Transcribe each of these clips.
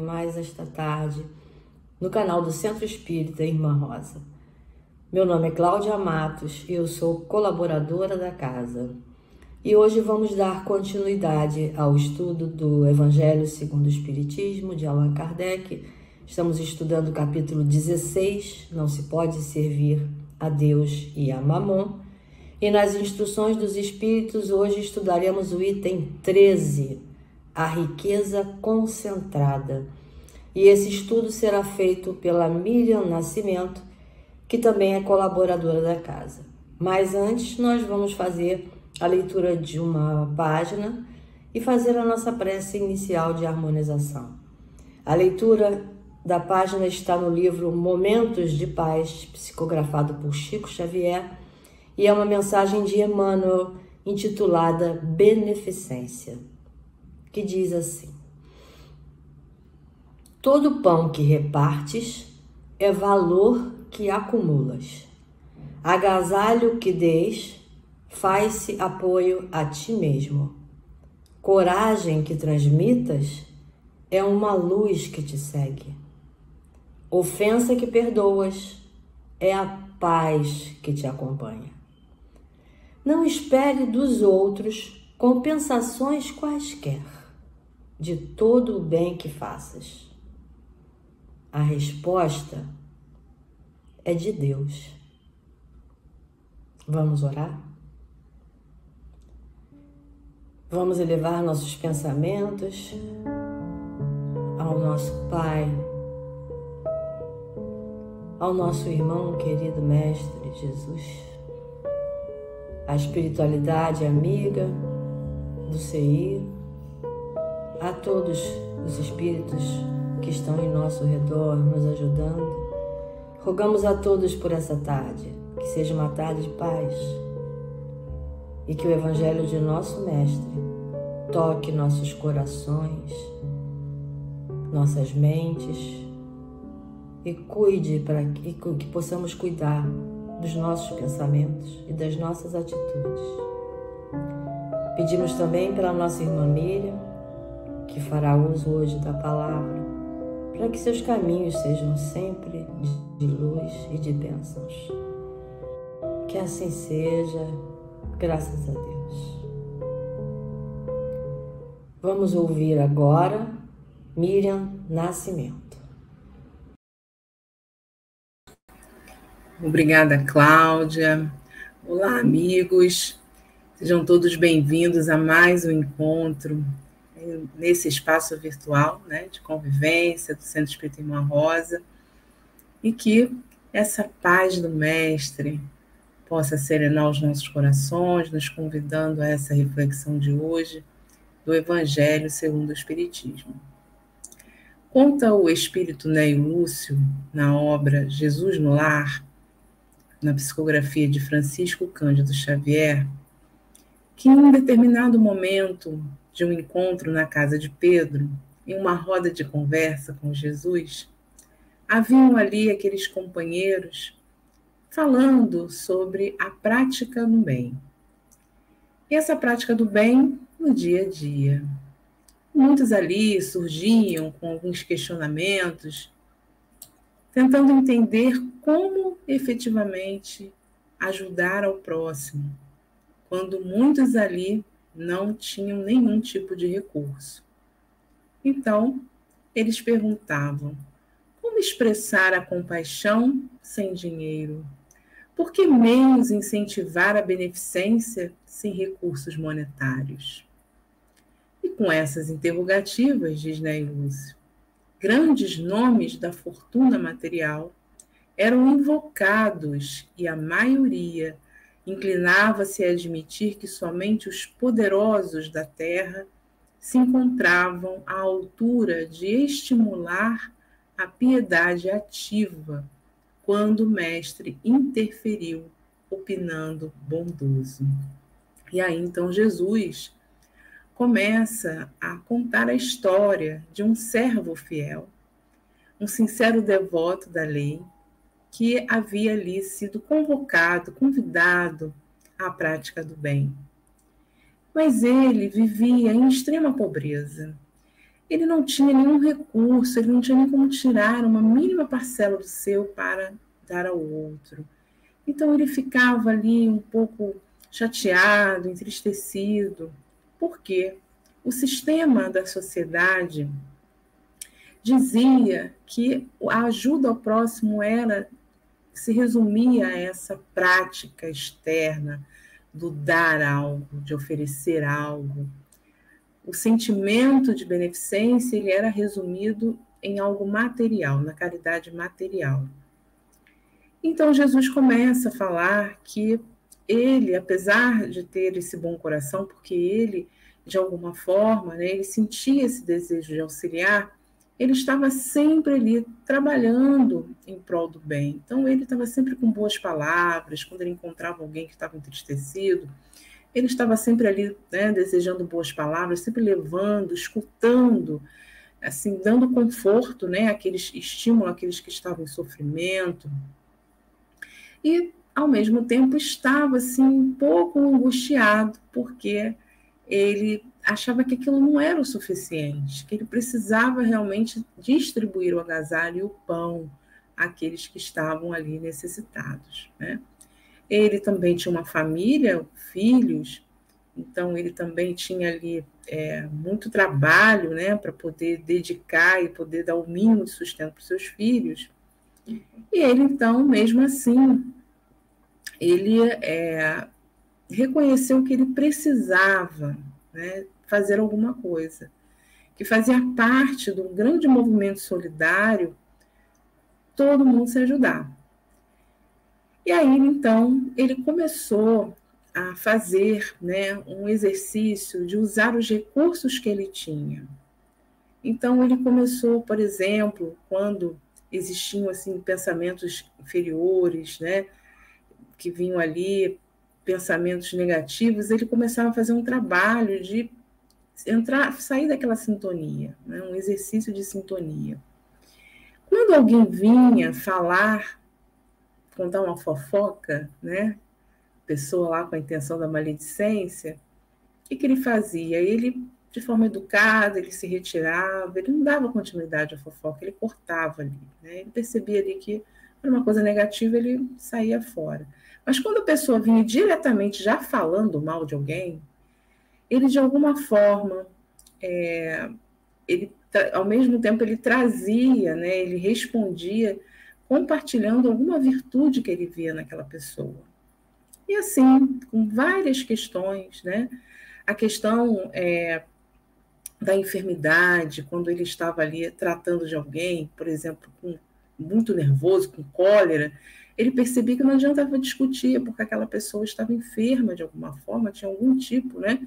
mais esta tarde no canal do Centro Espírita Irmã Rosa. Meu nome é Cláudia Matos e eu sou colaboradora da casa. E hoje vamos dar continuidade ao estudo do Evangelho segundo o Espiritismo de Allan Kardec. Estamos estudando o capítulo 16, Não se pode servir a Deus e a Mamon. E nas instruções dos Espíritos, hoje estudaremos o item 13, a riqueza concentrada. E esse estudo será feito pela Miriam Nascimento, que também é colaboradora da casa. Mas antes, nós vamos fazer a leitura de uma página e fazer a nossa prece inicial de harmonização. A leitura da página está no livro Momentos de Paz, psicografado por Chico Xavier, e é uma mensagem de Emmanuel intitulada Beneficência, que diz assim: todo pão que repartes é valor que acumulas. Agasalho que dês faz-se apoio a ti mesmo. Coragem que transmitas é uma luz que te segue. Ofensa que perdoas é a paz que te acompanha. Não espere dos outros compensações quaisquer de todo o bem que faças. A resposta é de Deus. Vamos orar? Vamos elevar nossos pensamentos ao nosso Pai, ao nosso irmão querido Mestre Jesus, a espiritualidade amiga do CI, a todos os espíritos que estão em nosso redor nos ajudando. Rogamos a todos por essa tarde, que seja uma tarde de paz e que o Evangelho de nosso Mestre toque nossos corações, nossas mentes e cuide para que possamos cuidar dos nossos pensamentos e das nossas atitudes. Pedimos também pela nossa irmã Miriam, que fará uso hoje da palavra, para que seus caminhos sejam sempre de luz e de bênçãos. Que assim seja, graças a Deus. Vamos ouvir agora Miriam Nascimento. Obrigada, Cláudia. Olá, amigos. Sejam todos bem-vindos a mais um encontro nesse espaço virtual, de convivência do Centro Espírita Irmã Rosa, e que essa paz do Mestre possa serenar os nossos corações, nos convidando a essa reflexão de hoje do Evangelho segundo o Espiritismo. Conta o espírito Neio Lúcio, na obra Jesus no Lar, na psicografia de Francisco Cândido Xavier, que em um determinado momento de um encontro na casa de Pedro, em uma roda de conversa com Jesus, haviam ali aqueles companheiros falando sobre a prática do bem. E essa prática do bem no dia a dia. Muitos ali surgiam com alguns questionamentos, tentando entender como efetivamente ajudar ao próximo, quando muitos ali não tinham nenhum tipo de recurso. Então, eles perguntavam: como expressar a compaixão sem dinheiro? Por que meios incentivar a beneficência sem recursos monetários? E com essas interrogativas, diz Neio Lúcio, grandes nomes da fortuna material eram invocados e a maioria inclinava-se a admitir que somente os poderosos da terra se encontravam à altura de estimular a piedade ativa quando o mestre interferiu, opinando bondoso. E aí então Jesus começa a contar a história de um servo fiel, um sincero devoto da lei, que havia ali sido convidado à prática do bem. Mas ele vivia em extrema pobreza ele não tinha nenhum recurso, ele não tinha nem como tirar uma mínima parcela do seu para dar ao outro. Então ele ficava ali um pouco chateado, entristecido, porque o sistema da sociedade dizia que a ajuda ao próximo se resumia a essa prática externa do dar algo, de oferecer algo. O sentimento de beneficência ele era resumido em algo material, na caridade material. Então Jesus começa a falar que ele, apesar de ter esse bom coração, porque ele, de alguma forma, né, ele sentia esse desejo de auxiliar, ele estava sempre ali trabalhando em prol do bem. Então ele estava sempre com boas palavras, quando ele encontrava alguém que estava entristecido, ele estava sempre ali, né, desejando boas palavras, sempre levando, escutando, assim, dando conforto, né, estímulo àqueles que estavam em sofrimento. E, ao mesmo tempo, estava assim, um pouco angustiado, porque ele achava que aquilo não era o suficiente, que ele precisava realmente distribuir o agasalho e o pão àqueles que estavam ali necessitados, né? Ele também tinha uma família, filhos, então ele também tinha ali muito trabalho, né, para poder dedicar e poder dar o mínimo de sustento para os seus filhos. E ele, então, mesmo assim, ele reconheceu que ele precisava, né, fazer alguma coisa, que fazia parte do grande movimento solidário todo mundo se ajudar. E aí, então, ele começou a fazer, né, um exercício de usar os recursos que ele tinha. Então, ele começou, por exemplo, quando existiam assim, pensamentos inferiores, né, que vinham ali, pensamentos negativos, ele começava a fazer um trabalho de sair daquela sintonia, né, um exercício de sintonia. Quando alguém vinha falar, contar uma fofoca, né, pessoa lá com a intenção da maledicência, o que ele fazia? Ele, de forma educada, ele se retirava, ele não dava continuidade à fofoca, ele cortava ali, né? Ele percebia ali que era uma coisa negativa, ele saía fora. Mas quando a pessoa vinha diretamente já falando mal de alguém, ele, de alguma forma, ao mesmo tempo, ele trazia, né, ele respondia compartilhando alguma virtude que ele via naquela pessoa. E assim, com várias questões, né? A questão da enfermidade, quando ele estava ali tratando de alguém, por exemplo, muito nervoso, com cólera, ele percebia que não adiantava discutir, porque aquela pessoa estava enferma de alguma forma, tinha algum tipo, né,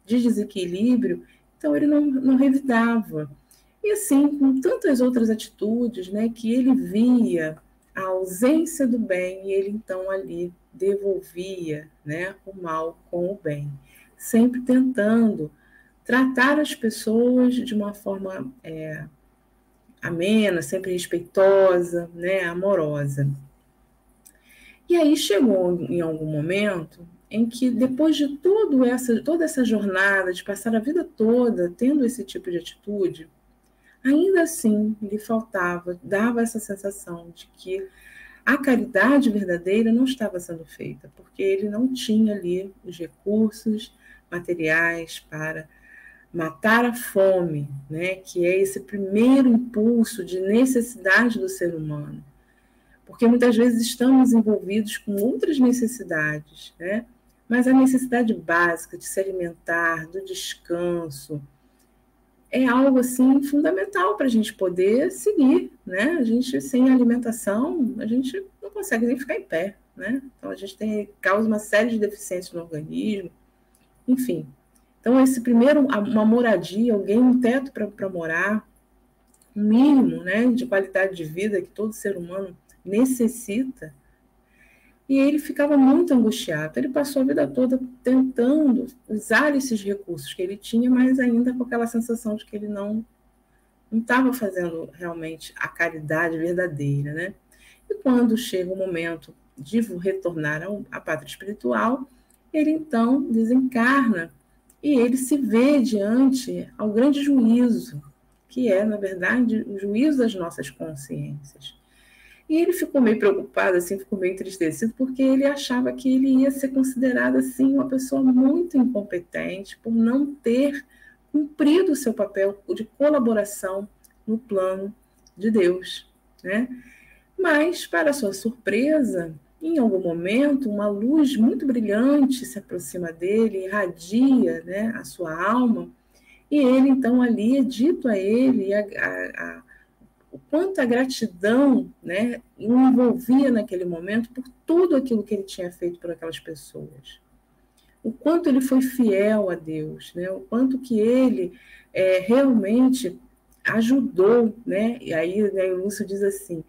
de desequilíbrio, então ele não revidava. E assim, com tantas outras atitudes, né, que ele via a ausência do bem, e ele então ali devolvia, né, o mal com o bem, sempre tentando tratar as pessoas de uma forma amena, sempre respeitosa, né, amorosa. E aí chegou em algum momento em que, depois de toda essa jornada, de passar a vida toda tendo esse tipo de atitude, ainda assim lhe faltava, dava essa sensação de que a caridade verdadeira não estava sendo feita, porque ele não tinha ali os recursos materiais para matar a fome, né, que é esse primeiro impulso de necessidade do ser humano. Porque muitas vezes estamos envolvidos com outras necessidades, né? Mas a necessidade básica de se alimentar, do descanso, é algo assim fundamental para a gente poder seguir, né? A gente, sem alimentação, a gente não consegue nem ficar em pé, né? Então a gente causa uma série de deficiências no organismo, enfim. Então esse primeiro, uma moradia, alguém, um teto para morar, um mínimo, né, de qualidade de vida que todo ser humano necessita. E ele ficava muito angustiado. Ele passou a vida toda tentando usar esses recursos que ele tinha, mas ainda com aquela sensação de que ele não estava fazendo realmente a caridade verdadeira, né? E quando chega o momento de retornar à pátria espiritual, ele então desencarna e ele se vê diante ao grande juízo, que é, na verdade, o juízo das nossas consciências. E ele ficou meio preocupado, assim, ficou meio entristecido, porque ele achava que ele ia ser considerado, assim, uma pessoa muito incompetente por não ter cumprido o seu papel de colaboração no plano de Deus, né? Mas, para sua surpresa, em algum momento, uma luz muito brilhante se aproxima dele, irradia, né, a sua alma, e ele, então, ali é dito a ele o quanto a gratidão, né, o envolvia naquele momento por tudo aquilo que ele tinha feito por aquelas pessoas. O quanto ele foi fiel a Deus, né, o quanto que ele realmente ajudou, né, e aí, né, o Lúcio diz assim,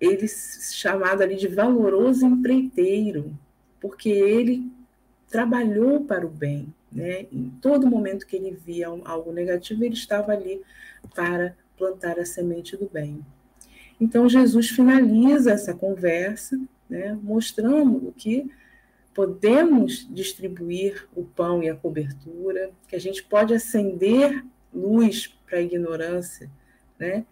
ele chamado ali de valoroso empreiteiro, porque ele trabalhou para o bem, né? Em todo momento que ele via algo negativo, ele estava ali para plantar a semente do bem. Então, Jesus finaliza essa conversa, né, mostrando que podemos distribuir o pão e a cobertura, que a gente pode acender luz para a ignorância, né,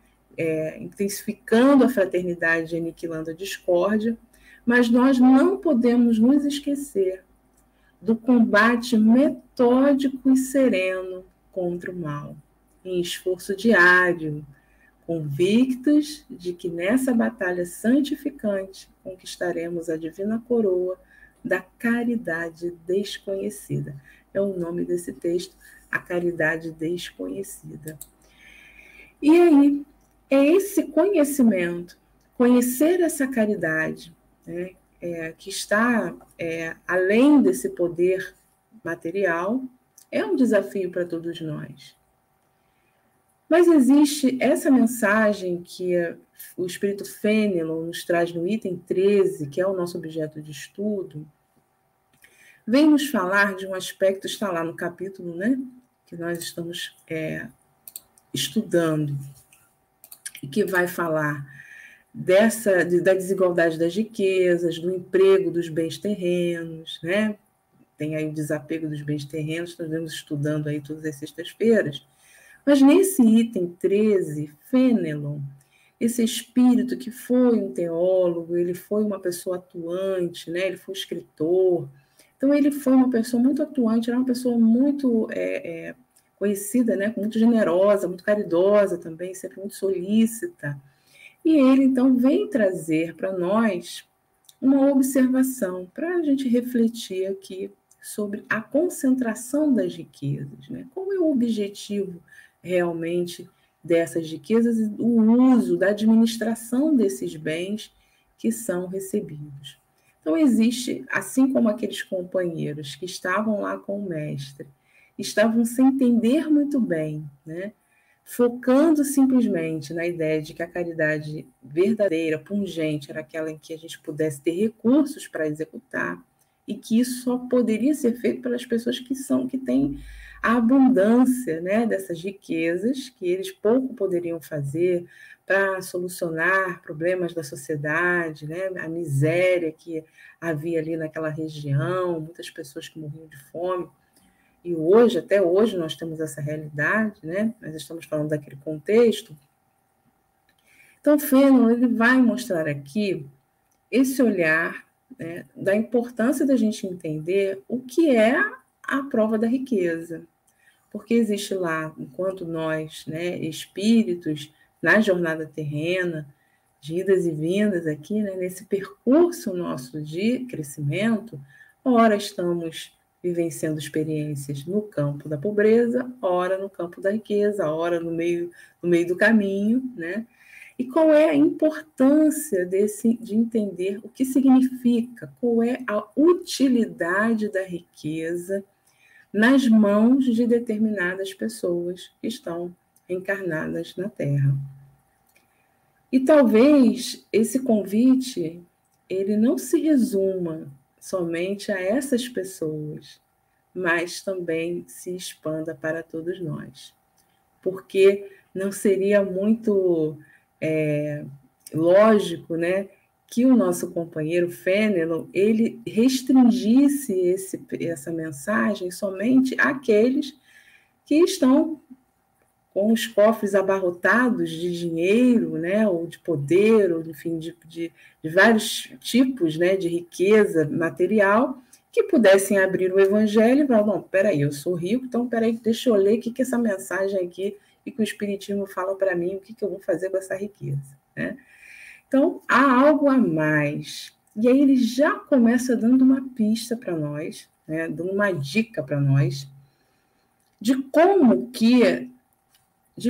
intensificando a fraternidade e aniquilando a discórdia, mas nós não podemos nos esquecer do combate metódico e sereno contra o mal, em esforço diário, convictos de que nessa batalha santificante conquistaremos a divina coroa da caridade desconhecida. É o nome desse texto, a caridade desconhecida. E aí, é esse conhecimento, conhecer essa caridade, né, que está além desse poder material, é um desafio para todos nós. Mas existe essa mensagem que o Espírito Fenelon nos traz no item 13, que é o nosso objeto de estudo, vem nos falar de um aspecto, está lá no capítulo, né, que nós estamos estudando, e que vai falar da desigualdade das riquezas, do emprego dos bens terrenos, né? Tem aí o desapego dos bens terrenos, nós vamos estudando aí todas as sextas-feiras. Mas nesse item 13, Fenelon, esse espírito que foi um teólogo, ele foi uma pessoa atuante, né? Ele foi escritor, então ele foi uma pessoa muito atuante, era uma pessoa muito conhecida, né? Muito generosa, muito caridosa também, sempre muito solícita. E ele, então, vem trazer para nós uma observação, para a gente refletir aqui sobre a concentração das riquezas, né? Qual é o objetivo realmente dessas riquezas e o uso da administração desses bens que são recebidos. Então, existe, assim como aqueles companheiros que estavam lá com o mestre, estavam sem entender muito bem, né? Focando simplesmente na ideia de que a caridade verdadeira, pungente, era aquela em que a gente pudesse ter recursos para executar, e que isso só poderia ser feito pelas pessoas que têm a abundância, né, dessas riquezas, que eles pouco poderiam fazer para solucionar problemas da sociedade, né, a miséria que havia ali naquela região, muitas pessoas que morriam de fome. E hoje, até hoje, nós temos essa realidade, né? Nós estamos falando daquele contexto. Então, Fenelon, ele vai mostrar aqui esse olhar, né, da importância da gente entender o que é a prova da riqueza. Porque existe lá, enquanto nós, né, espíritos, na jornada terrena, de idas e vindas aqui, né, nesse percurso nosso de crescimento, ora estamos vivenciando experiências no campo da pobreza, ora no campo da riqueza, ora no meio do caminho, né? E qual é a importância de entender o que significa, qual é a utilidade da riqueza nas mãos de determinadas pessoas que estão encarnadas na Terra. E talvez esse convite, ele não se resuma somente a essas pessoas, mas também se expanda para todos nós. Porque não seria muito lógico, né, que o nosso companheiro Fenelon, ele restringisse essa mensagem somente àqueles que estão com os cofres abarrotados de dinheiro, né, ou de poder, ou enfim, de vários tipos, né, de riqueza material, que pudessem abrir o evangelho e falar, não, peraí, eu sou rico, então peraí, deixa eu ler o que essa mensagem aqui, o que o Espiritismo fala para mim, o que eu vou fazer com essa riqueza, né? Então, há algo a mais. E aí ele já começa dando uma pista para nós, né, dando uma dica para nós, de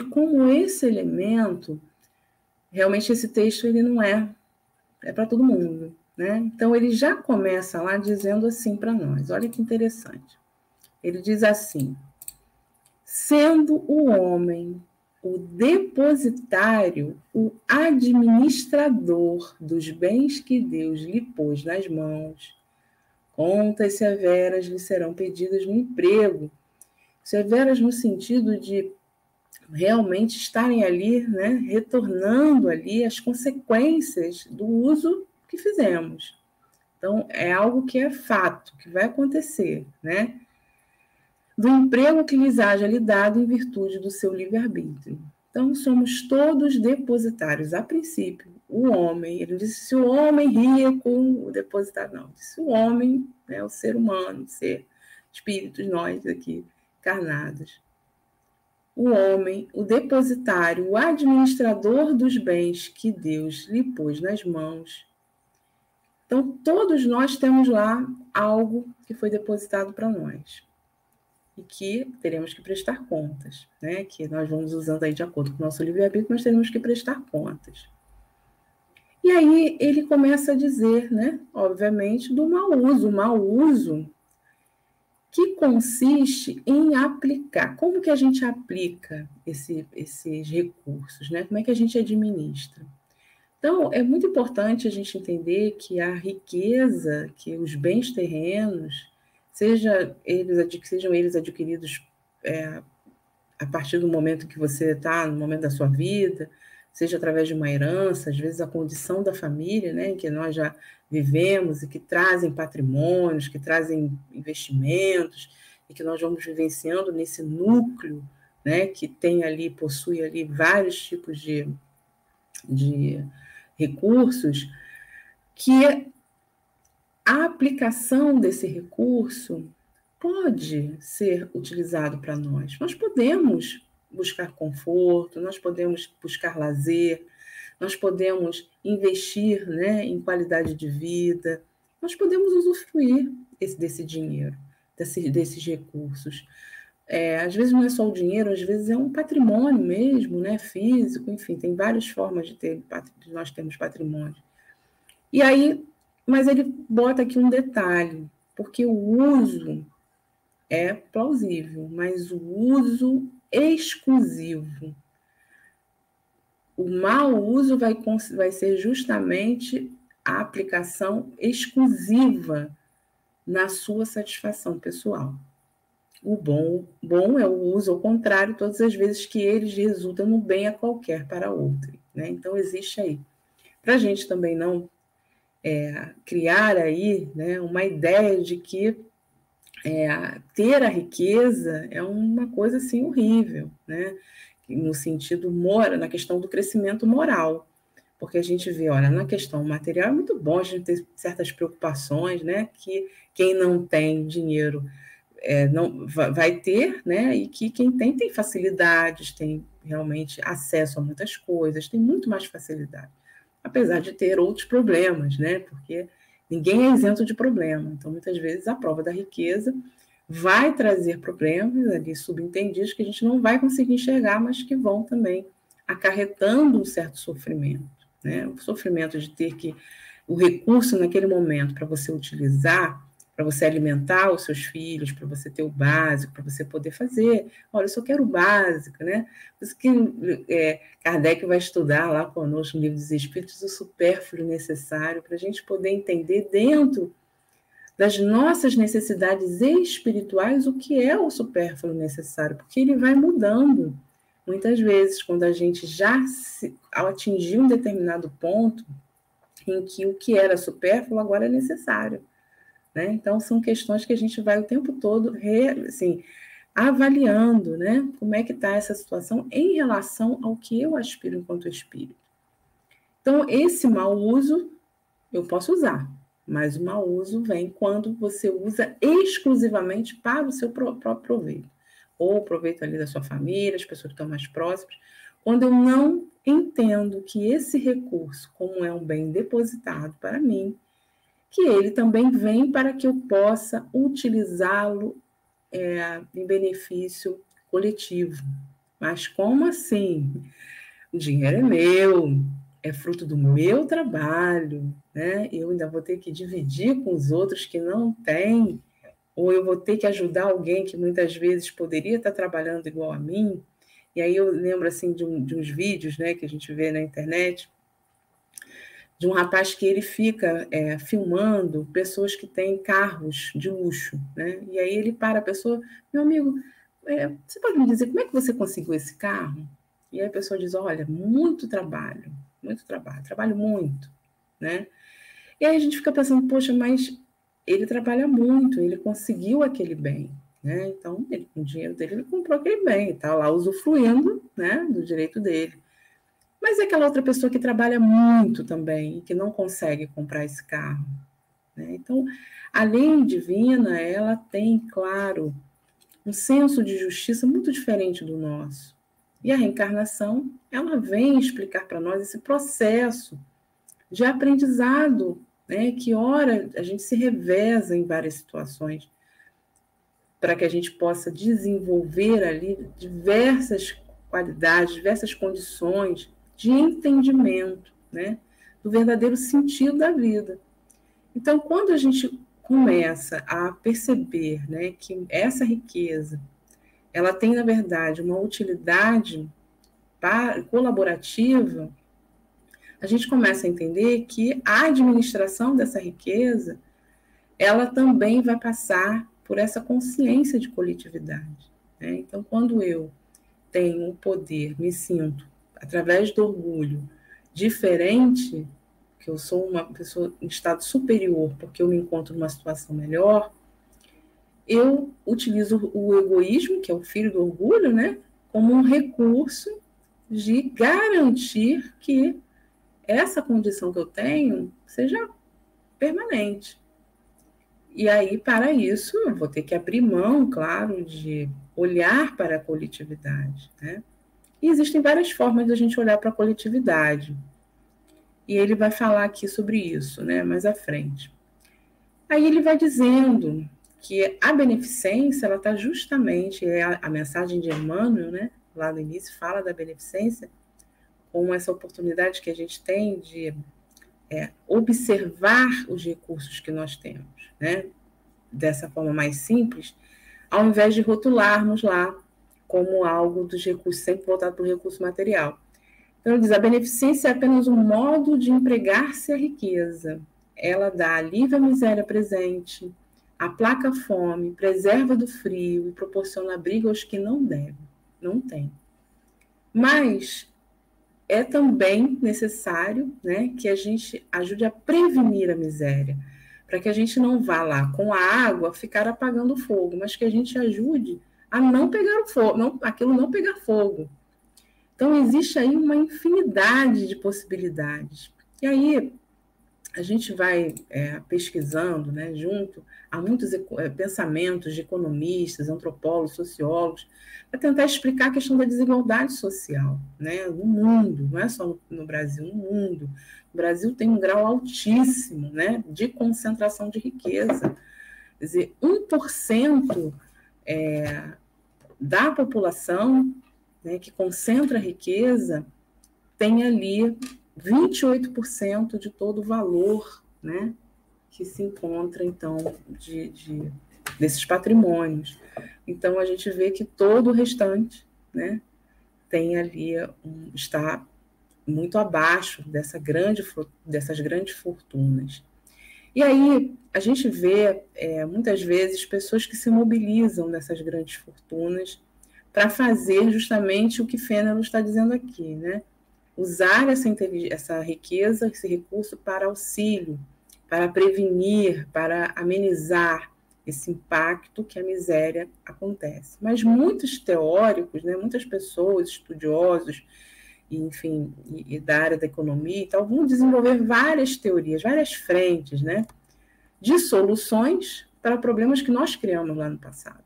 como esse elemento, realmente esse texto ele não é para todo mundo, né? Então ele já começa lá dizendo assim para nós, olha que interessante. Ele diz assim: sendo o homem o depositário, o administrador dos bens que Deus lhe pôs nas mãos, contas severas lhe serão pedidas no emprego. Severas no sentido de realmente estarem ali, né, retornando ali as consequências do uso que fizemos. Então, é algo que é fato, que vai acontecer, né? Do emprego que lhes haja lhe dado em virtude do seu livre-arbítrio. Então, somos todos depositários. A princípio, o homem, ele disse, se o homem rico, o depositário não, disse o homem, né, o ser humano, o ser espíritos, nós aqui, encarnados. O homem, o depositário, o administrador dos bens que Deus lhe pôs nas mãos. Então, todos nós temos lá algo que foi depositado para nós e que teremos que prestar contas, né? Que nós vamos usando aí de acordo com o nosso livre-arbítrio, mas teremos que prestar contas. E aí ele começa a dizer, né? Obviamente, do mau uso. O mau uso que consiste em aplicar. Como que a gente aplica esses recursos, né? Como é que a gente administra? Então, é muito importante a gente entender que a riqueza, que os bens terrenos, sejam eles adquiridos a partir do momento que você está, no momento da sua vida, seja através de uma herança, às vezes a condição da família, né, em que nós já vivemos e que trazem patrimônios, que trazem investimentos, e que nós vamos vivenciando nesse núcleo, né, que tem ali, possui ali vários tipos de recursos, que a aplicação desse recurso pode ser utilizado para nós. Nós podemos buscar conforto, nós podemos buscar lazer, nós podemos investir, né, em qualidade de vida, nós podemos usufruir desse dinheiro, desses recursos. Às vezes não é só o dinheiro, às vezes é um patrimônio mesmo, né, físico, enfim, tem várias formas de nós termos patrimônio. E aí, mas ele bota aqui um detalhe, porque o uso é plausível, mas o uso exclusivo, o mau uso vai ser justamente a aplicação exclusiva na sua satisfação pessoal. O bom é o uso ao contrário, todas as vezes que eles resultam no bem a qualquer para outro, né? Então, existe aí. Para a gente também não criar aí, né, uma ideia de que ter a riqueza é uma coisa assim horrível, né? No sentido moral, na questão do crescimento moral, porque a gente vê, olha, na questão material é muito bom a gente ter certas preocupações, né? Que quem não tem dinheiro não vai ter, né? E que quem tem facilidades, tem realmente acesso a muitas coisas, tem muito mais facilidade, apesar de ter outros problemas, né? Porque ninguém é isento de problema. Então, muitas vezes, a prova da riqueza vai trazer problemas ali subentendidos que a gente não vai conseguir enxergar, mas que vão também acarretando um certo sofrimento, né? O sofrimento de ter que o recurso naquele momento para você utilizar, para você alimentar os seus filhos, para você ter o básico, para você poder fazer. Olha, eu só quero o básico, né? Por isso que Kardec vai estudar lá conosco no Livro dos Espíritos o supérfluo necessário, para a gente poder entender dentro das nossas necessidades espirituais o que é o supérfluo necessário, porque ele vai mudando. Muitas vezes, quando a gente já atingir um determinado ponto em que o que era supérfluo agora é necessário. Né? Então, são questões que a gente vai o tempo todo avaliando, né, como é que está essa situação em relação ao que eu aspiro enquanto espírito. Então, esse mau uso eu posso usar, mas o mau uso vem quando você usa exclusivamente para o seu próprio proveito, ou o proveito ali da sua família, as pessoas que estão mais próximas, quando eu não entendo que esse recurso, como é um bem depositado para mim, que ele também vem para que eu possa utilizá-lo em benefício coletivo. Mas como assim? O dinheiro é meu, é fruto do meu trabalho, né? Eu ainda vou ter que dividir com os outros que não têm, ou eu vou ter que ajudar alguém que muitas vezes poderia estar trabalhando igual a mim. E aí eu lembro assim de uns vídeos, né, que a gente vê na internet, de um rapaz que ele fica filmando pessoas que têm carros de luxo, né? E aí ele para a pessoa, meu amigo, você pode me dizer como é que você conseguiu esse carro? E aí a pessoa diz, olha, muito trabalho, trabalho muito, né? E aí a gente fica pensando, poxa, mas ele trabalha muito, ele conseguiu aquele bem, né? Então, com o dinheiro dele, ele comprou aquele bem, está lá usufruindo, né, do direito dele. Mas é aquela outra pessoa que trabalha muito também e que não consegue comprar esse carro, né? Então, a lei divina, ela tem, claro, um senso de justiça muito diferente do nosso. E a reencarnação, ela vem explicar para nós esse processo de aprendizado, né? Que ora a gente se reveza em várias situações para que a gente possa desenvolver ali diversas qualidades, diversas condições de entendimento, né, do verdadeiro sentido da vida. Então, quando a gente começa a perceber, né, que essa riqueza, ela tem, na verdade, uma utilidade colaborativa, a gente começa a entender que a administração dessa riqueza, ela também vai passar por essa consciência de coletividade, né? Então, quando eu tenho o poder, me sinto, através do orgulho, diferente, que eu sou uma pessoa em estado superior, porque eu me encontro numa situação melhor, eu utilizo o egoísmo, que é o filho do orgulho, né, como um recurso de garantir que essa condição que eu tenho seja permanente. E aí, para isso, eu vou ter que abrir mão, claro, de olhar para a coletividade, né? E existem várias formas de a gente olhar para a coletividade. E ele vai falar aqui sobre isso, né, mais à frente. Aí ele vai dizendo que a beneficência, ela está justamente, a mensagem de Emmanuel, né, lá no início, fala da beneficência como essa oportunidade que a gente tem de observar os recursos que nós temos, né, dessa forma mais simples, ao invés de rotularmos lá como algo dos recursos, sempre voltado para o recurso material. Então, ele diz, a beneficência é apenas um modo de empregar-se a riqueza. Ela dá alívio à miséria presente, aplaca a fome, preserva do frio e proporciona abrigo aos que não têm. Mas é também necessário, né, que a gente ajude a prevenir a miséria, para que a gente não vá lá com a água ficar apagando o fogo, mas que a gente ajude a não pegar o fogo, aquilo não pegar fogo. Então, existe aí uma infinidade de possibilidades. E aí, a gente vai pesquisando, né, junto a muitos pensamentos de economistas, antropólogos, sociólogos, para tentar explicar a questão da desigualdade social, né, no mundo, não é só no Brasil, no mundo. O Brasil tem um grau altíssimo, né, de concentração de riqueza. Quer dizer, 1% da população, né, que concentra a riqueza tem ali 28% de todo o valor, né, que se encontra, então, desses patrimônios. Então, a gente vê que todo o restante, né, tem ali, está muito abaixo dessas grandes fortunas. E aí, a gente vê, muitas vezes, pessoas que se mobilizam nessas grandes fortunas para fazer justamente o que Fênelon está dizendo aqui, né? Usar essa riqueza, esse recurso para auxílio, para prevenir, para amenizar esse impacto que a miséria acontece. Mas muitos teóricos, né, muitas pessoas, estudiosos, enfim, e da área da economia e tal, vão desenvolver várias teorias, várias frentes, né, de soluções para problemas que nós criamos lá no passado.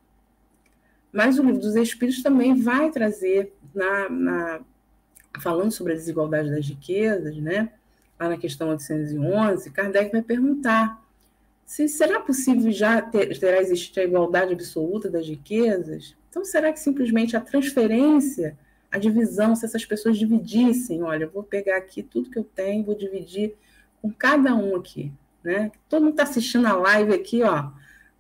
Mas o Livro dos Espíritos também vai trazer, falando sobre a desigualdade das riquezas, né, lá na questão 811, Kardec vai perguntar se será possível já terá existido a igualdade absoluta das riquezas? Então, será que simplesmente a transferência, a divisão, se essas pessoas dividissem, olha, eu vou pegar aqui tudo que eu tenho, vou dividir com cada um aqui, né? Todo mundo está assistindo a live aqui, ó,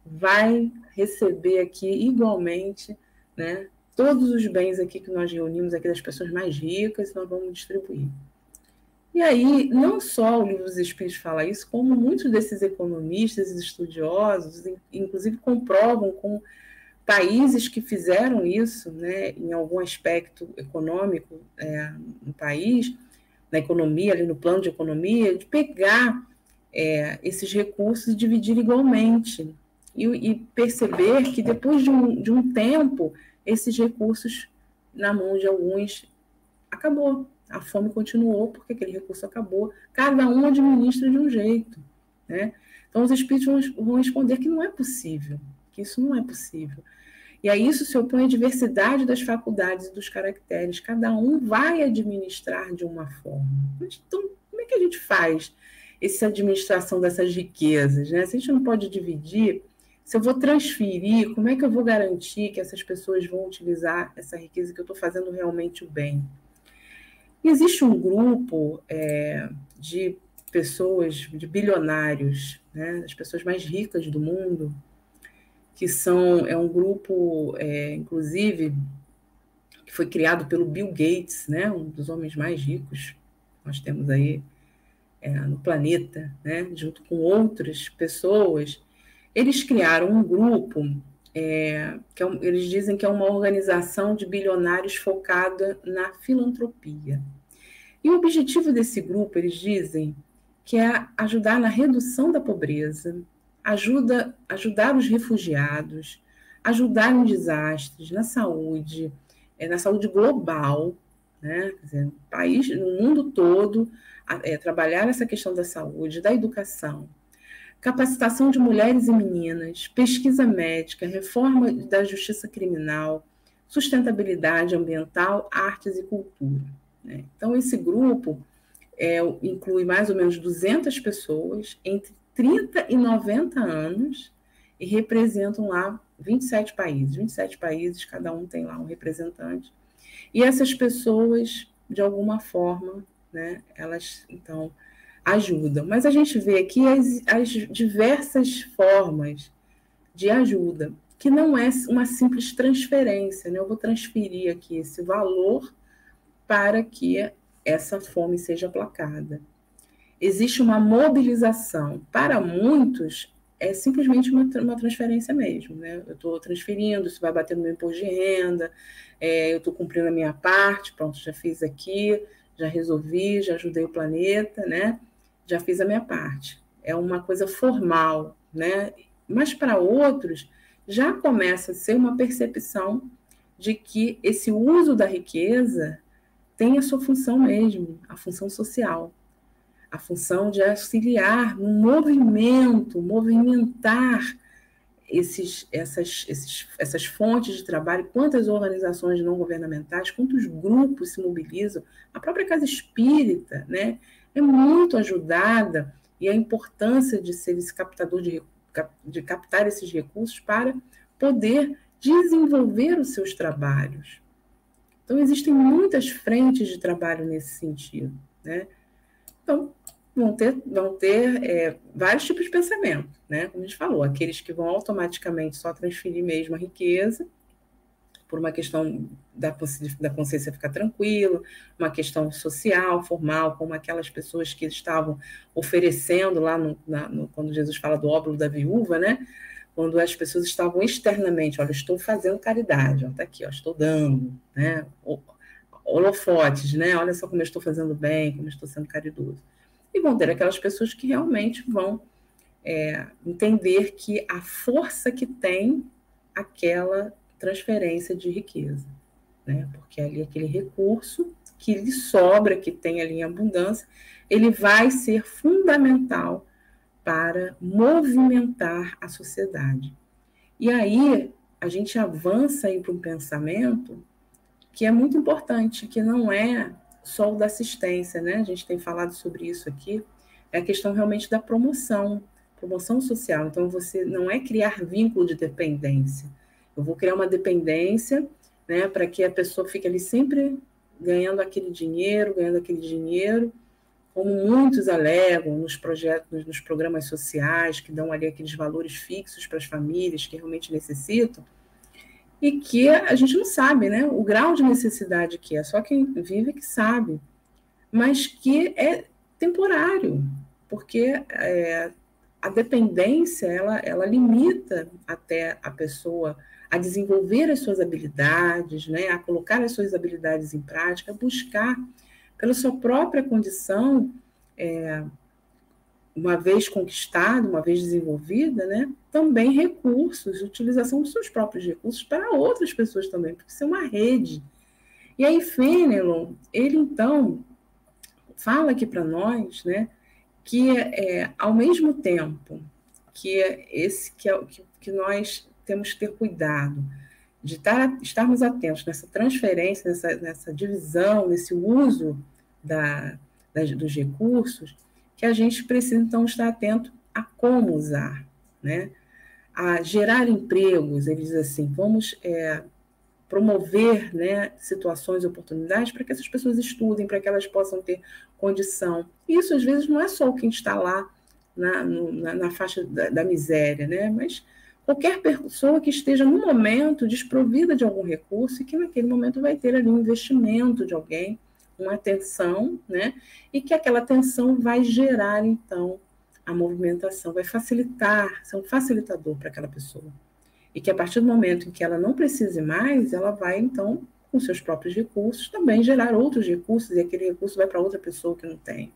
vai receber aqui igualmente, né, todos os bens aqui que nós reunimos aqui das pessoas mais ricas, nós vamos distribuir. E aí, não só o Livro dos Espíritos fala isso, como muitos desses economistas e estudiosos, inclusive, comprovam com países que fizeram isso, né, em algum aspecto econômico no país, na economia, ali no plano de economia, de pegar esses recursos e dividir igualmente. E perceber que depois de um tempo, esses recursos, na mão de alguns, acabou. A fome continuou porque aquele recurso acabou. Cada um administra de um jeito, né? Então, os espíritos vão responder que não é possível, que isso não é possível. E aí isso se opõe à diversidade das faculdades e dos caracteres. Cada um vai administrar de uma forma. Então, como é que a gente faz essa administração dessas riquezas, né? Se a gente não pode dividir, se eu vou transferir, como é que eu vou garantir que essas pessoas vão utilizar essa riqueza, que eu estou fazendo realmente o bem? E existe um grupo de pessoas, de bilionários, né, as pessoas mais ricas do mundo, que é um grupo, inclusive, que foi criado pelo Bill Gates, né, um dos homens mais ricos que nós temos aí no planeta, né, junto com outras pessoas. Eles criaram um grupo, eles dizem que é uma organização de bilionários focada na filantropia. E o objetivo desse grupo, eles dizem, que é ajudar na redução da pobreza, ajudar os refugiados, ajudar em desastres, na saúde global, né? Quer dizer, no país, no mundo todo, trabalhar essa questão da saúde, da educação, capacitação de mulheres e meninas, pesquisa médica, reforma da justiça criminal, sustentabilidade ambiental, artes e cultura, né? Então, esse grupo inclui mais ou menos 200 pessoas entre 30 e 90 anos e representam lá 27 países, cada um tem lá um representante. E essas pessoas, de alguma forma, né, elas, então, ajudam. Mas a gente vê aqui as diversas formas de ajuda, que não é uma simples transferência, né? Eu vou transferir aqui esse valor para que essa fome seja aplacada. Existe uma mobilização. Para muitos, é simplesmente uma transferência mesmo, né? Eu estou transferindo, isso vai bater no meu imposto de renda, eu estou cumprindo a minha parte, pronto, já fiz aqui, já resolvi, já ajudei o planeta, né? Já fiz a minha parte. É uma coisa formal, né? Mas para outros, já começa a ser uma percepção de que esse uso da riqueza tem a sua função mesmo, a função social, a função de auxiliar no movimento, movimentar essas fontes de trabalho, quantas organizações não governamentais, quantos grupos se mobilizam, a própria Casa Espírita, né, é muito ajudada, e a importância de ser esse captador de captar esses recursos para poder desenvolver os seus trabalhos. Então, existem muitas frentes de trabalho nesse sentido, né? Então, vão ter vários tipos de pensamento, né? Como a gente falou, aqueles que vão automaticamente só transferir mesmo a riqueza, por uma questão da consciência ficar tranquila, uma questão social, formal, como aquelas pessoas que estavam oferecendo lá quando Jesus fala do óbolo da viúva, né? Quando as pessoas estavam externamente, olha, estou fazendo caridade, está aqui, ó, estou dando, né? Holofotes, né? Olha só como eu estou fazendo bem, como eu estou sendo caridoso. E vão ter aquelas pessoas que realmente vão entender que a força que tem aquela transferência de riqueza, né? Porque ali aquele recurso que lhe sobra, que tem ali em abundância, ele vai ser fundamental para movimentar a sociedade. E aí a gente avança aí para um pensamento que é muito importante, que não é só o da assistência, né? A gente tem falado sobre isso aqui, é a questão realmente da promoção social. Então, você não é criar vínculo de dependência. Eu vou criar uma dependência, né, para que a pessoa fique ali sempre ganhando aquele dinheiro, como muitos alegam nos projetos, nos programas sociais, que dão ali aqueles valores fixos para as famílias que realmente necessitam, e que a gente não sabe, né, o grau de necessidade que é, só quem vive que sabe, mas que é temporário, porque a dependência, ela limita até a pessoa a desenvolver as suas habilidades, né, a colocar as suas habilidades em prática, a buscar, pela sua própria condição, uma vez conquistada, uma vez desenvolvida, né, também recursos, utilização dos seus próprios recursos para outras pessoas também, porque isso é uma rede. E aí, Fenelon, ele, então, fala aqui para nós, né, que ao mesmo tempo que nós temos que ter cuidado de estarmos atentos nessa transferência, nessa divisão, nesse uso dos recursos, que a gente precisa, então, estar atento a como usar, né? A gerar empregos, ele diz assim, vamos promover, né, situações e oportunidades para que essas pessoas estudem, para que elas possam ter condição. E isso, às vezes, não é só quem está lá na faixa da miséria, né? Mas qualquer pessoa que esteja, no momento, desprovida de algum recurso e que, naquele momento, vai ter ali um investimento de alguém, uma atenção, né? E que aquela atenção vai gerar, então, a movimentação, vai facilitar, ser um facilitador para aquela pessoa. E que, a partir do momento em que ela não precise mais, ela vai, então, com seus próprios recursos, também gerar outros recursos, e aquele recurso vai para outra pessoa que não tem.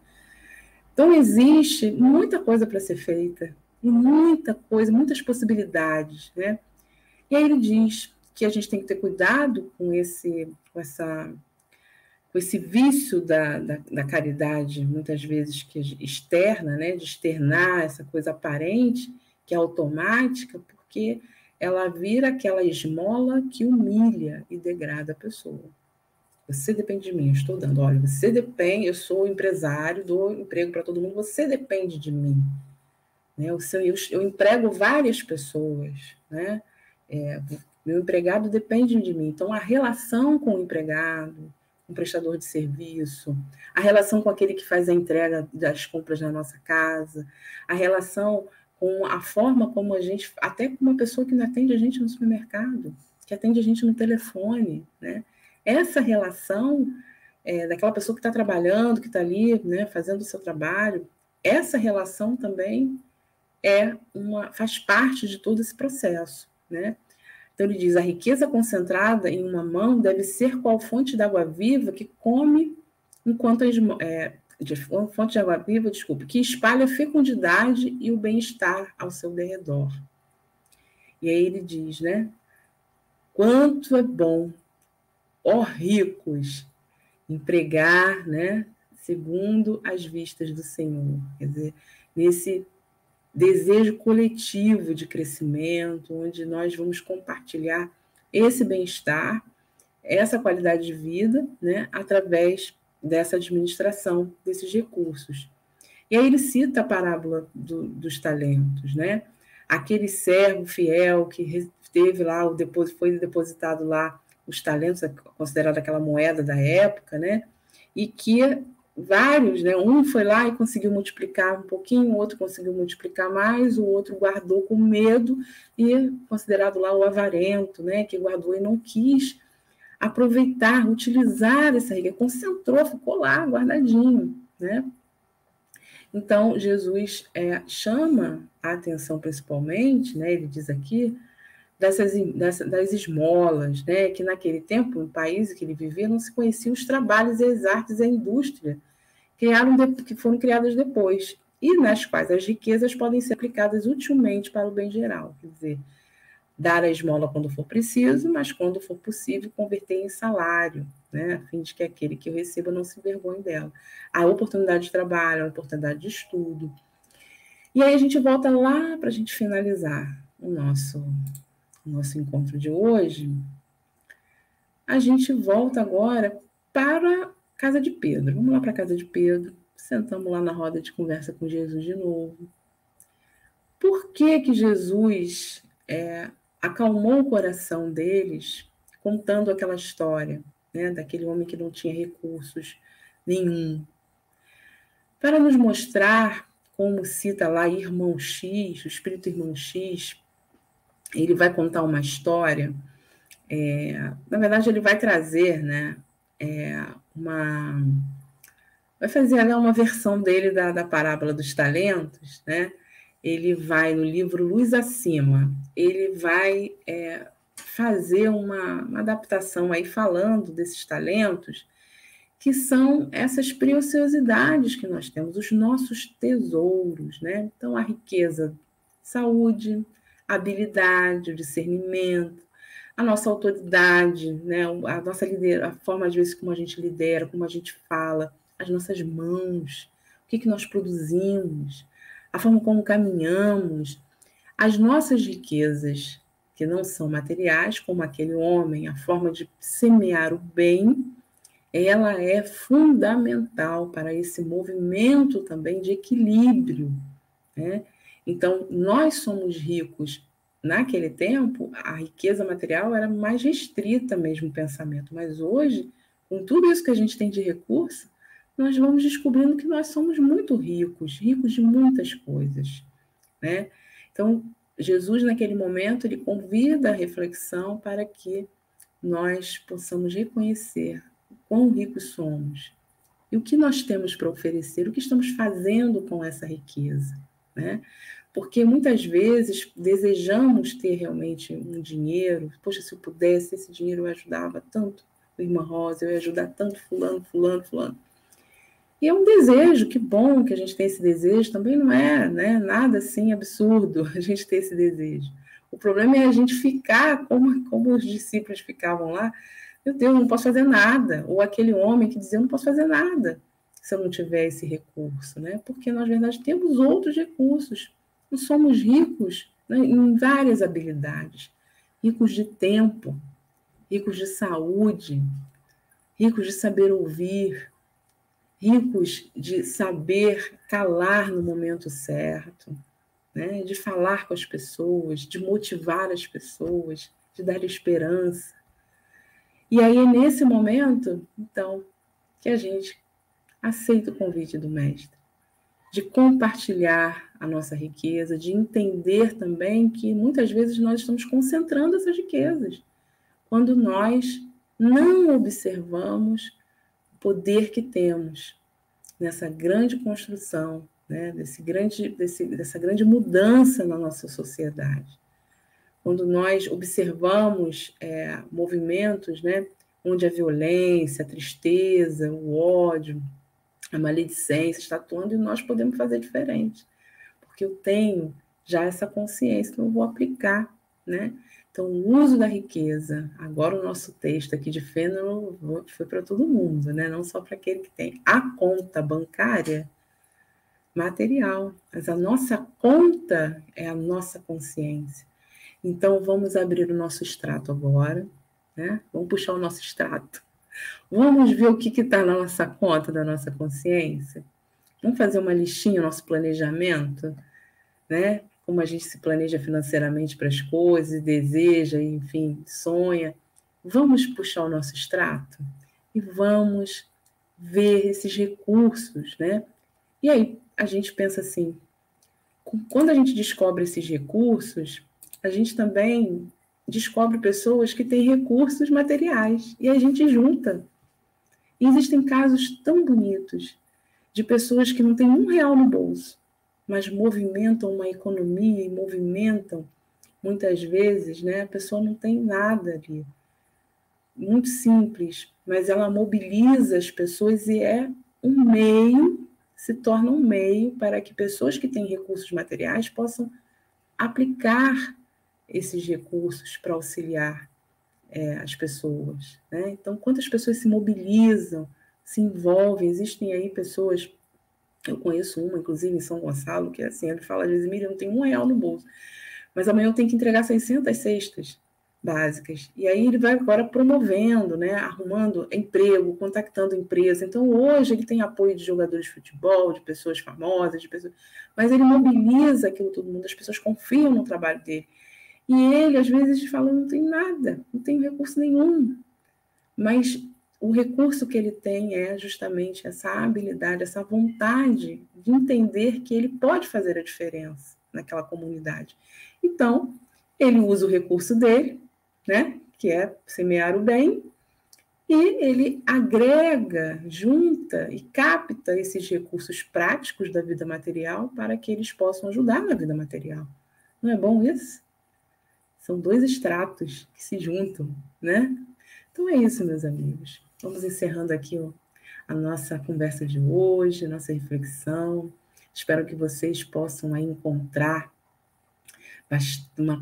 Então, existe muita coisa para ser feita, e muita coisa, muitas possibilidades, né? E aí ele diz que a gente tem que ter cuidado com esse vício da caridade, muitas vezes que externa, né, de externar essa coisa aparente, que é automática, porque ela vira aquela esmola que humilha e degrada a pessoa. Você depende de mim, eu estou dando, olha, você depende, eu sou empresário, dou emprego para todo mundo, você depende de mim. Né? Eu emprego várias pessoas, né? Meu empregado depende de mim. Então, a relação com o empregado, com o prestador de serviço, a relação com aquele que faz a entrega das compras na nossa casa, a relação com a forma como a gente, até com uma pessoa que atende a gente no supermercado, que atende a gente no telefone, né? Essa relação daquela pessoa que está trabalhando, que está ali, né, fazendo o seu trabalho, essa relação também faz parte de todo esse processo, né? Então ele diz, a riqueza concentrada em uma mão deve ser qual fonte de água viva que come enquanto fonte de água viva, que espalha a fecundidade e o bem-estar ao seu derredor. E aí ele diz, né? Quanto é bom, ó ricos, empregar, né? Segundo as vistas do Senhor. Quer dizer, nesse desejo coletivo de crescimento, onde nós vamos compartilhar esse bem-estar, essa qualidade de vida, né? Através dessa administração desses recursos. E aí ele cita a parábola dos talentos, né? Aquele servo fiel que teve lá, foi depositado lá os talentos, considerado aquela moeda da época, né? E que vários, né? Um foi lá e conseguiu multiplicar um pouquinho, o outro conseguiu multiplicar mais, o outro guardou com medo e considerado lá o avarento, né? Que guardou e não quis aproveitar, utilizar essa riqueza, concentrou, ficou lá guardadinho, né? Então, Jesus chama a atenção principalmente, né, ele diz aqui, das esmolas, né, que naquele tempo, no país que ele vivia, não se conheciam os trabalhos, as artes e a indústria, que foram criadas depois. e nas quais as riquezas podem ser aplicadas utilmente para o bem geral, quer dizer, dar a esmola quando for preciso, mas quando for possível, converter em salário, né, a fim de que aquele que o receba não se envergonhe dela. A oportunidade de trabalho, a oportunidade de estudo. E aí a gente volta lá para a gente finalizar o nosso encontro de hoje. A gente volta agora para a casa de Pedro. Vamos lá para a casa de Pedro, sentamos lá na roda de conversa com Jesus de novo. Por que Jesus acalmou o coração deles, contando aquela história, né, daquele homem que não tinha recursos nenhum? Para nos mostrar, como cita lá Irmão X, o Espírito Irmão X, ele vai contar uma história, na verdade ele vai trazer, né, vai fazer uma versão dele da parábola dos talentos, né? Ele vai, no livro Luz Acima, ele vai fazer uma adaptação aí falando desses talentos, que são essas preciosidades que nós temos, os nossos tesouros, né? Então, a riqueza, saúde, habilidade, o discernimento, a nossa autoridade, né? A nossa a forma, às vezes, como a gente lidera, como a gente fala, as nossas mãos, o que nós produzimos, a forma como caminhamos, as nossas riquezas, que não são materiais, como aquele homem, a forma de semear o bem, ela é fundamental para esse movimento também de equilíbrio, né? Então, nós somos ricos. Naquele tempo, a riqueza material era mais restrita mesmo o pensamento, mas hoje, com tudo isso que a gente tem de recurso, nós vamos descobrindo que nós somos muito ricos, ricos de muitas coisas, né? Então, Jesus, naquele momento, ele convida a reflexão para que nós possamos reconhecer quão ricos somos e o que nós temos para oferecer, o que estamos fazendo com essa riqueza, né? Porque muitas vezes desejamos ter realmente um dinheiro, poxa, se eu pudesse, esse dinheiro eu ajudava tanto a irmã Rosa, eu ia ajudar tanto fulano. E é um desejo, que bom que a gente tem esse desejo, também não é, né, nada assim absurdo a gente ter esse desejo. O problema é a gente ficar como os discípulos ficavam lá, meu Deus, não posso fazer nada. Ou aquele homem que dizia, eu não posso fazer nada se eu não tiver esse recurso, né? Porque nós, na verdade, temos outros recursos. Nós somos ricos, né, em várias habilidades. Ricos de tempo, ricos de saúde, ricos de saber ouvir, ricos de saber calar no momento certo, né? De falar com as pessoas, de motivar as pessoas, de dar esperança. E aí é nesse momento, então, que a gente aceita o convite do Mestre, de compartilhar a nossa riqueza, de entender também que muitas vezes nós estamos concentrando essas riquezas, quando nós não observamos o poder que temos nessa grande construção, né, dessa grande mudança na nossa sociedade. Quando nós observamos movimentos, né, onde a violência, a tristeza, o ódio, a maledicência está atuando, e nós podemos fazer diferente, porque eu tenho já essa consciência que eu vou aplicar, né? Então, o uso da riqueza, agora o nosso texto aqui de Fênelon foi para todo mundo, né? Não só para aquele que tem a conta bancária material, mas a nossa conta é a nossa consciência. Então, vamos abrir o nosso extrato agora, né? Vamos puxar o nosso extrato. Vamos ver o que está na nossa conta da nossa consciência. Vamos fazer uma listinha, nosso planejamento, né? Como a gente se planeja financeiramente para as coisas, deseja, enfim, sonha. Vamos puxar o nosso extrato e vamos ver esses recursos, né? E aí a gente pensa assim, quando a gente descobre esses recursos, a gente também descobre pessoas que têm recursos materiais e a gente junta. E existem casos tão bonitos de pessoas que não têm R$1 no bolso, mas movimentam uma economia e movimentam, muitas vezes, né, a pessoa não tem nada ali. Muito simples, mas ela mobiliza as pessoas e é um meio se torna um meio para que pessoas que têm recursos materiais possam aplicar esses recursos para auxiliar as pessoas, né? Então, quantas pessoas se mobilizam, se envolvem? Existem aí pessoas, eu conheço uma, inclusive, em São Gonçalo, que é assim, ele fala, às vezes, Miriam, eu não tenho R$1 no bolso, mas amanhã eu tenho que entregar 600 cestas básicas. E aí ele vai agora promovendo, né, arrumando emprego, contactando empresa. Então, hoje ele tem apoio de jogadores de futebol, de pessoas famosas, mas ele mobiliza aquilo todo mundo, as pessoas confiam no trabalho dele. E ele, às vezes, fala, não tem nada, não tem recurso nenhum. Mas o recurso que ele tem é justamente essa habilidade, essa vontade de entender que ele pode fazer a diferença naquela comunidade. Então, ele usa o recurso dele, né, que é semear o bem, e ele agrega, junta e capta esses recursos práticos da vida material para que eles possam ajudar na vida material. Não é bom isso? São dois estratos que se juntam, né? Então é isso, meus amigos. Vamos encerrando aqui a nossa conversa de hoje, a nossa reflexão. Espero que vocês possam aí encontrar uma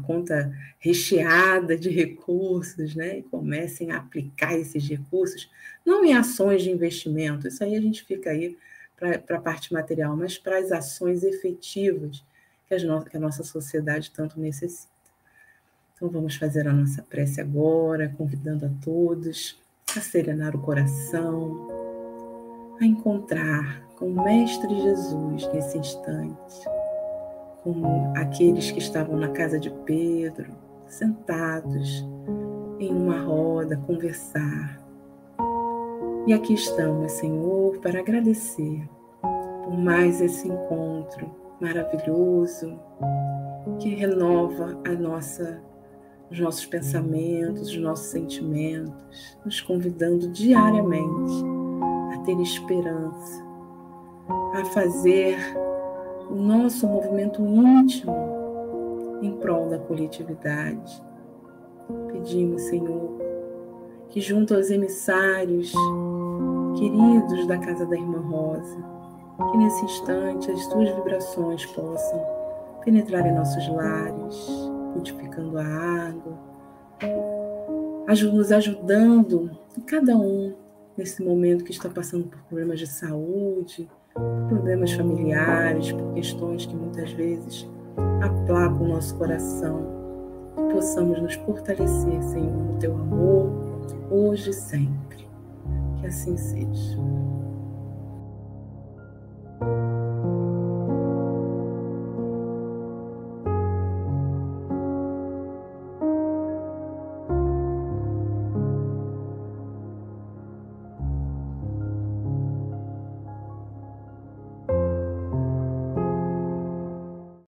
conta recheada de recursos, né? E comecem a aplicar esses recursos, não em ações de investimento, isso aí a gente fica aí para a parte material, mas para as ações efetivas que a nossa sociedade tanto necessita. Então vamos fazer a nossa prece agora, convidando a todos a serenar o coração, a encontrar com o Mestre Jesus nesse instante, como aqueles que estavam na casa de Pedro, sentados em uma roda, conversar. E aqui estamos, Senhor, para agradecer por mais esse encontro maravilhoso que renova os nossos pensamentos, os nossos sentimentos, nos convidando diariamente a ter esperança, a fazer o nosso movimento íntimo em prol da coletividade. Pedimos, Senhor, que junto aos emissários queridos da Casa da Irmã Rosa, que nesse instante as suas vibrações possam penetrar em nossos lares, purificando a água, nos ajudando, cada um, nesse momento que está passando por problemas de saúde, por problemas familiares, por questões que muitas vezes aplacam o nosso coração, que possamos nos fortalecer, Senhor, no Teu amor, hoje e sempre. Que assim seja.